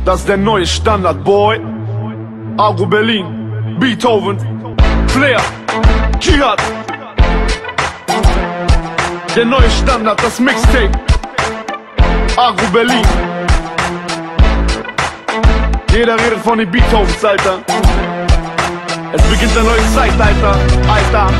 Das ist der neue Standard, Boy. Agro Berlin, Beethoven, Flair, Jihad. Der neue Standard, das Mixtape. Agro Berlin. Jeder redet von den Beethovens, Alter. Es beginnt ein neues Zeitalter, Alter.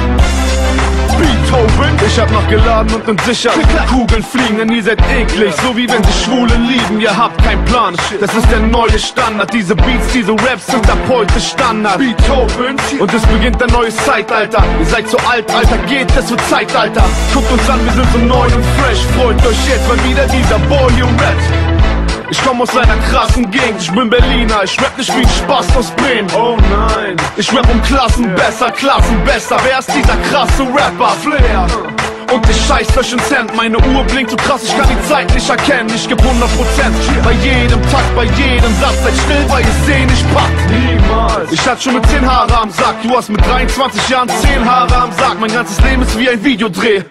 Beethoven, ich hab noch geladen und entsichert. Kugeln fliegen, denn ihr seid eklig, so wie wenn die Schwulen lieben, ihr habt keinen Plan. Das ist der neue Standard, diese Beats, diese Raps sind ab heute Standard. Beethoven, und es beginnt ein neues Zeitalter. Ihr seid so alt, Alter, geht es zur Zeitalter. Guckt uns an, wir sind so neu und fresh. Freut euch jetzt, weil wieder dieser Boy hier rappt. Ich komm aus einer krassen Gegend, ich bin Berliner, ich rap nicht wie ein Spast aus Bremen. Oh nein, ich rap um Klassen besser, wer ist dieser krasse Rapper? Flair. Und ich scheiß euch ins Hemd, meine Uhr blinkt so krass, ich kann die Zeit nicht erkennen. Ich geb 100%, bei jedem Takt, bei jedem Satz. Seid still, weil ihr seh nicht packt. Niemals. Ich hatte schon mit 10 Haare am Sack, du hast mit 23 Jahren 10 Haare am Sack. Mein ganzes Leben ist wie ein Videodreh,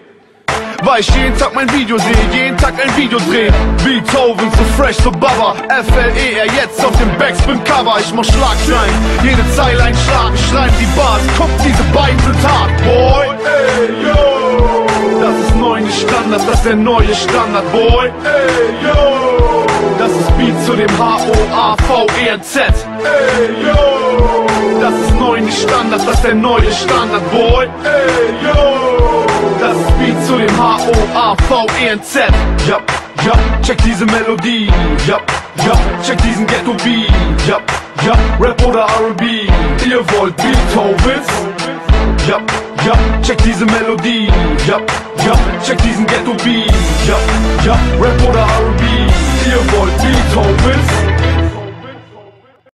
weil ich jeden Tag mein Video sehe, jeden Tag ein Video dreh. Beethoven, so fresh, so Baba, F-L-E-R, jetzt auf dem Backspin-Cover. Ich mach Schlagzeilen, jede Zeile ein Schlag. Ich schreib die Bars, guck, diese beiden sind hart, Boy. Ey, yo. Das ist neu nicht Standard, das ist der neue Standard, Boy. Ey, yo. Das ist Beat zu dem H-O-A-V-E-R-Z. Ey, yo. Das ist neu nicht Standard, das ist der neue Standard, Boy. Ey, yo. Das ist Beat zu dem H-O-A-V-E-N-Z. Ja, ja, check diese Melodie. Ja, ja, check diesen Ghetto-Beat. Ja, ja, Rap oder R&B. Ihr wollt Beethovens? Ja, ja, check diese Melodie. Ja, ja, check diesen Ghetto-Beat. Ja, ja, Rap oder R&B. Ihr wollt Beethovens?